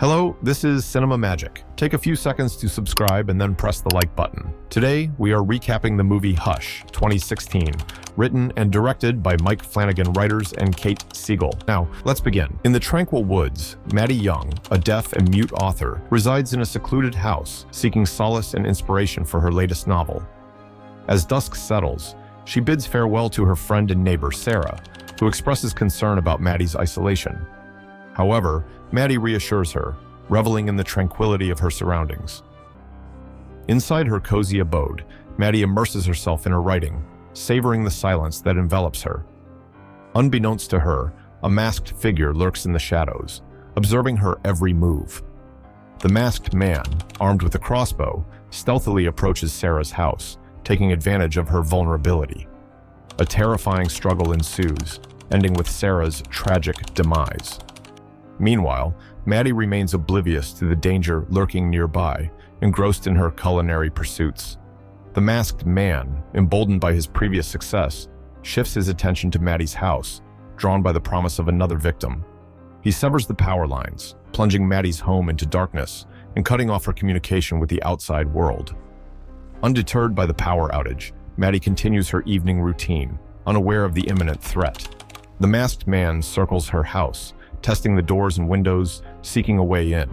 Hello, this is Cinema Magic. Take a few seconds to subscribe and then press the like button. Today, we are recapping the movie Hush, 2016, written and directed by Mike Flanagan writers and Kate Siegel. Now, let's begin. In the tranquil woods, Maddie Young, a deaf and mute author, resides in a secluded house, seeking solace and inspiration for her latest novel. As dusk settles, she bids farewell to her friend and neighbor, Sarah, who expresses concern about Maddie's isolation. However, Maddie reassures her, reveling in the tranquility of her surroundings. Inside her cozy abode, Maddie immerses herself in her writing, savoring the silence that envelops her. Unbeknownst to her, a masked figure lurks in the shadows, observing her every move. The masked man, armed with a crossbow, stealthily approaches Sarah's house, taking advantage of her vulnerability. A terrifying struggle ensues, ending with Sarah's tragic demise. Meanwhile, Maddie remains oblivious to the danger lurking nearby, engrossed in her culinary pursuits. The masked man, emboldened by his previous success, shifts his attention to Maddie's house, drawn by the promise of another victim. He severs the power lines, plunging Maddie's home into darkness and cutting off her communication with the outside world. Undeterred by the power outage, Maddie continues her evening routine, unaware of the imminent threat. The masked man circles her house, testing the doors and windows, seeking a way in.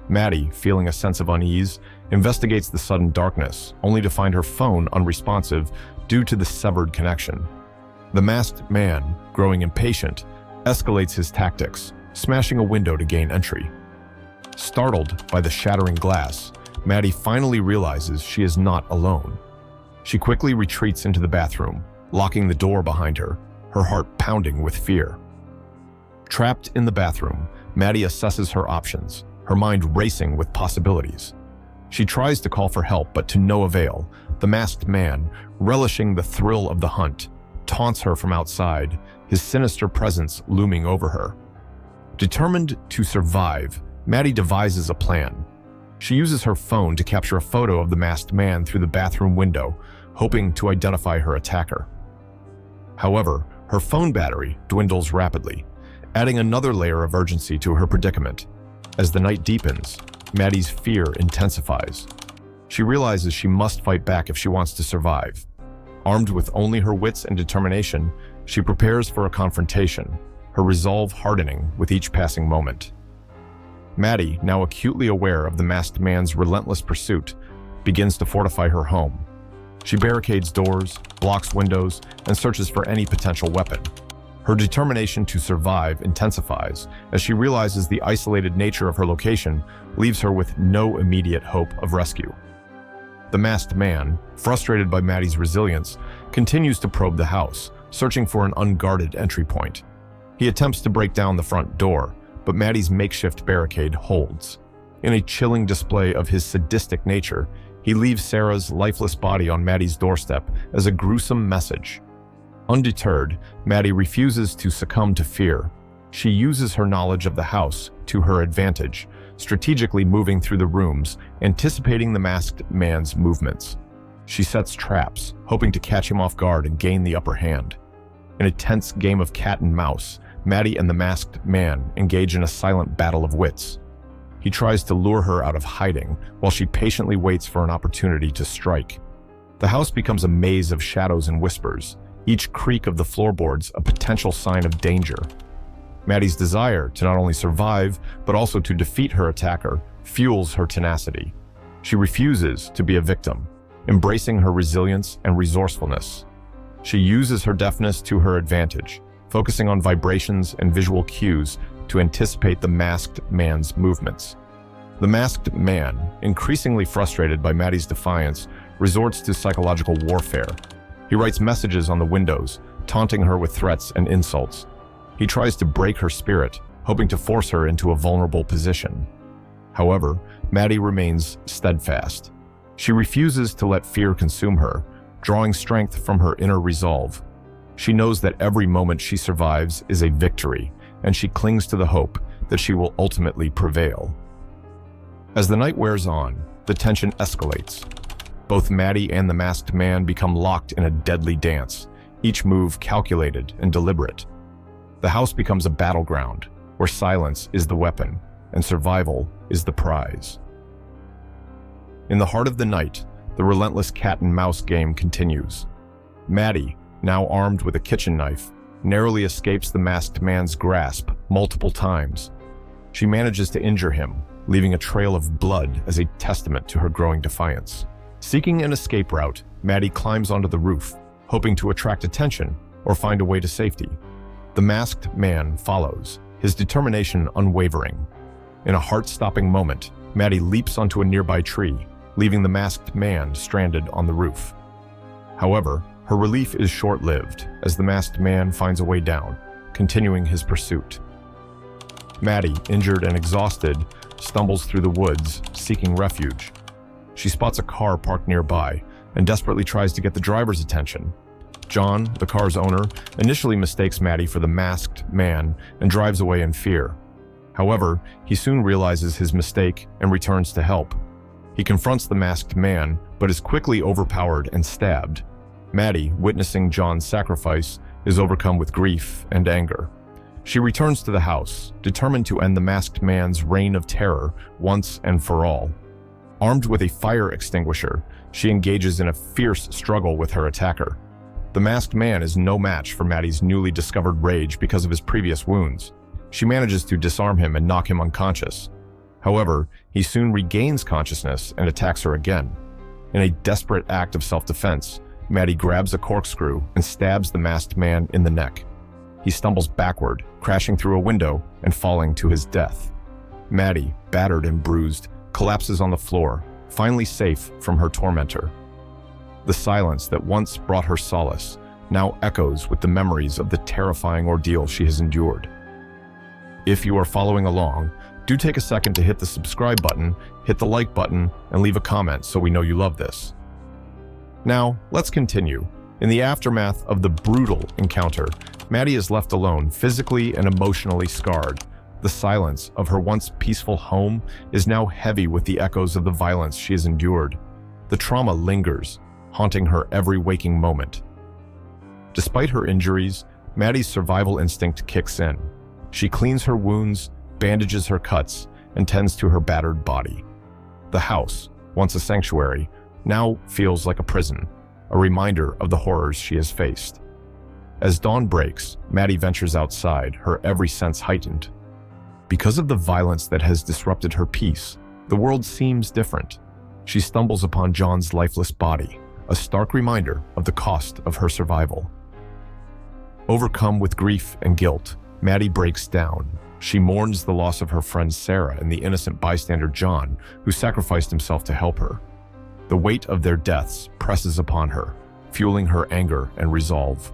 Maddie, feeling a sense of unease, investigates the sudden darkness, only to find her phone unresponsive due to the severed connection. The masked man, growing impatient, escalates his tactics, smashing a window to gain entry. Startled by the shattering glass, Maddie finally realizes she is not alone. She quickly retreats into the bathroom, locking the door behind her, her heart pounding with fear. Trapped in the bathroom, Maddie assesses her options, her mind racing with possibilities. She tries to call for help, but to no avail. The masked man, relishing the thrill of the hunt, taunts her from outside, his sinister presence looming over her. Determined to survive, Maddie devises a plan. She uses her phone to capture a photo of the masked man through the bathroom window, hoping to identify her attacker. However, her phone battery dwindles rapidly, adding another layer of urgency to her predicament. As the night deepens, Maddie's fear intensifies. She realizes she must fight back if she wants to survive. Armed with only her wits and determination, she prepares for a confrontation, her resolve hardening with each passing moment. Maddie, now acutely aware of the masked man's relentless pursuit, begins to fortify her home. She barricades doors, blocks windows, and searches for any potential weapon. Her determination to survive intensifies as she realizes the isolated nature of her location leaves her with no immediate hope of rescue. The masked man, frustrated by Maddie's resilience, continues to probe the house, searching for an unguarded entry point. He attempts to break down the front door, but Maddie's makeshift barricade holds. In a chilling display of his sadistic nature, he leaves Sarah's lifeless body on Maddie's doorstep as a gruesome message. Undeterred, Maddie refuses to succumb to fear. She uses her knowledge of the house to her advantage, strategically moving through the rooms, anticipating the masked man's movements. She sets traps, hoping to catch him off guard and gain the upper hand. In a tense game of cat and mouse, Maddie and the masked man engage in a silent battle of wits. He tries to lure her out of hiding, while she patiently waits for an opportunity to strike. The house becomes a maze of shadows and whispers, each creak of the floorboards a potential sign of danger. Maddie's desire to not only survive, but also to defeat her attacker, fuels her tenacity. She refuses to be a victim, embracing her resilience and resourcefulness. She uses her deafness to her advantage, focusing on vibrations and visual cues to anticipate the masked man's movements. The masked man, increasingly frustrated by Maddie's defiance, resorts to psychological warfare. He writes messages on the windows, taunting her with threats and insults. He tries to break her spirit, hoping to force her into a vulnerable position. However, Maddie remains steadfast. She refuses to let fear consume her, drawing strength from her inner resolve. She knows that every moment she survives is a victory, and she clings to the hope that she will ultimately prevail. As the night wears on, the tension escalates. Both Maddie and the masked man become locked in a deadly dance, each move calculated and deliberate. The house becomes a battleground, where silence is the weapon, and survival is the prize. In the heart of the night, the relentless cat-and-mouse game continues. Maddie, now armed with a kitchen knife, narrowly escapes the masked man's grasp multiple times. She manages to injure him, leaving a trail of blood as a testament to her growing defiance. Seeking an escape route, Maddie climbs onto the roof, hoping to attract attention or find a way to safety. The masked man follows, his determination unwavering. In a heart-stopping moment, Maddie leaps onto a nearby tree, leaving the masked man stranded on the roof. However, her relief is short-lived as the masked man finds a way down, continuing his pursuit. Maddie, injured and exhausted, stumbles through the woods, seeking refuge. She spots a car parked nearby and desperately tries to get the driver's attention. John, the car's owner, initially mistakes Maddie for the masked man and drives away in fear. However, he soon realizes his mistake and returns to help. He confronts the masked man, but is quickly overpowered and stabbed. Maddie, witnessing John's sacrifice, is overcome with grief and anger. She returns to the house, determined to end the masked man's reign of terror once and for all. Armed with a fire extinguisher, she engages in a fierce struggle with her attacker. The masked man is no match for Maddie's newly discovered rage because of his previous wounds. She manages to disarm him and knock him unconscious. However, he soon regains consciousness and attacks her again. In a desperate act of self-defense, Maddie grabs a corkscrew and stabs the masked man in the neck. He stumbles backward, crashing through a window and falling to his death. Maddie, battered and bruised, collapses on the floor, finally safe from her tormentor. The silence that once brought her solace now echoes with the memories of the terrifying ordeal she has endured. If you are following along, do take a second to hit the subscribe button, hit the like button, and leave a comment so we know you love this. Now, let's continue. In the aftermath of the brutal encounter, Maddie is left alone, physically and emotionally scarred. The silence of her once peaceful home is now heavy with the echoes of the violence she has endured. The trauma lingers, haunting her every waking moment. Despite her injuries, Maddie's survival instinct kicks in. She cleans her wounds, bandages her cuts, and tends to her battered body. The house, once a sanctuary, now feels like a prison, a reminder of the horrors she has faced. As dawn breaks, Maddie ventures outside, her every sense heightened. Because of the violence that has disrupted her peace, the world seems different. She stumbles upon John's lifeless body, a stark reminder of the cost of her survival. Overcome with grief and guilt, Maddie breaks down. She mourns the loss of her friend Sarah and the innocent bystander John, who sacrificed himself to help her. The weight of their deaths presses upon her, fueling her anger and resolve.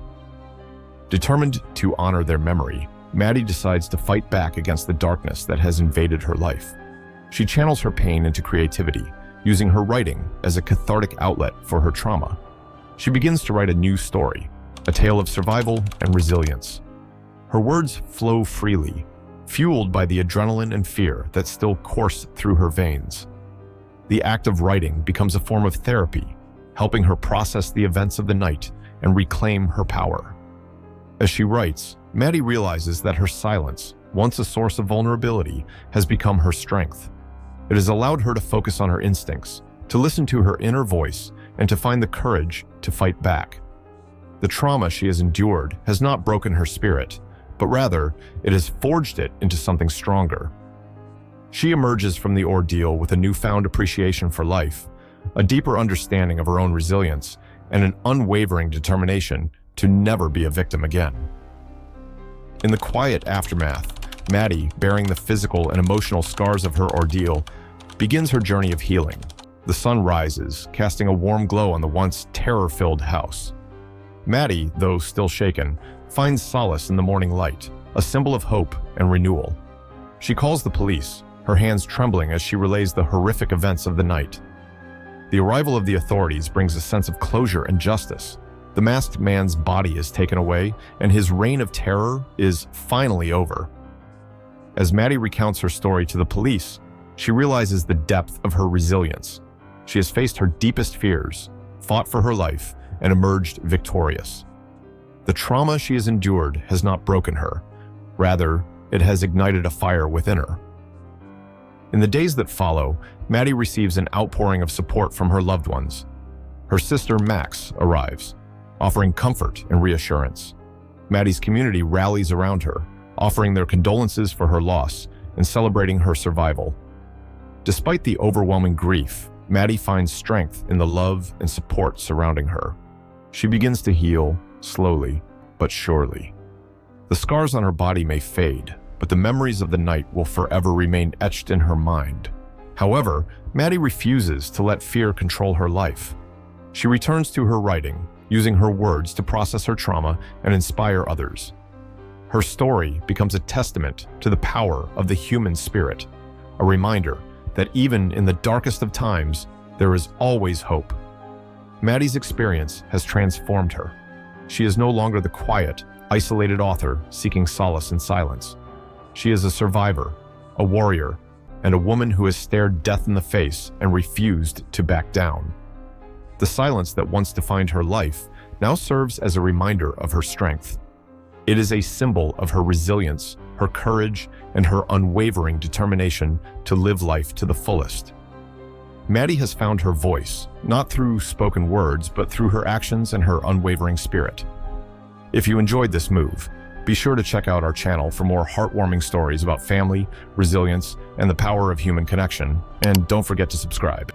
Determined to honor their memory, Maddie decides to fight back against the darkness that has invaded her life. She channels her pain into creativity, using her writing as a cathartic outlet for her trauma. She begins to write a new story, a tale of survival and resilience. Her words flow freely, fueled by the adrenaline and fear that still course through her veins. The act of writing becomes a form of therapy, helping her process the events of the night and reclaim her power. As she writes, Maddie realizes that her silence, once a source of vulnerability, has become her strength. It has allowed her to focus on her instincts, to listen to her inner voice, and to find the courage to fight back. The trauma she has endured has not broken her spirit, but rather, it has forged it into something stronger. She emerges from the ordeal with a newfound appreciation for life, a deeper understanding of her own resilience, and an unwavering determination to never be a victim again. In the quiet aftermath, Maddie, bearing the physical and emotional scars of her ordeal, begins her journey of healing. The sun rises, casting a warm glow on the once terror-filled house. Maddie, though still shaken, finds solace in the morning light, a symbol of hope and renewal. She calls the police, her hands trembling as she relays the horrific events of the night. The arrival of the authorities brings a sense of closure and justice. The masked man's body is taken away, and his reign of terror is finally over. As Maddie recounts her story to the police, she realizes the depth of her resilience. She has faced her deepest fears, fought for her life, and emerged victorious. The trauma she has endured has not broken her. Rather, it has ignited a fire within her. In the days that follow, Maddie receives an outpouring of support from her loved ones. Her sister Max arrives, offering comfort and reassurance. Maddie's community rallies around her, offering their condolences for her loss and celebrating her survival. Despite the overwhelming grief, Maddie finds strength in the love and support surrounding her. She begins to heal, slowly but surely. The scars on her body may fade, but the memories of the night will forever remain etched in her mind. However, Maddie refuses to let fear control her life. She returns to her writing, using her words to process her trauma and inspire others. Her story becomes a testament to the power of the human spirit, a reminder that even in the darkest of times, there is always hope. Maddie's experience has transformed her. She is no longer the quiet, isolated author seeking solace in silence. She is a survivor, a warrior, and a woman who has stared death in the face and refused to back down. The silence that once defined her life now serves as a reminder of her strength. It is a symbol of her resilience, her courage, and her unwavering determination to live life to the fullest. Maddie has found her voice, not through spoken words, but through her actions and her unwavering spirit. If you enjoyed this move, be sure to check out our channel for more heartwarming stories about family, resilience, and the power of human connection, and don't forget to subscribe.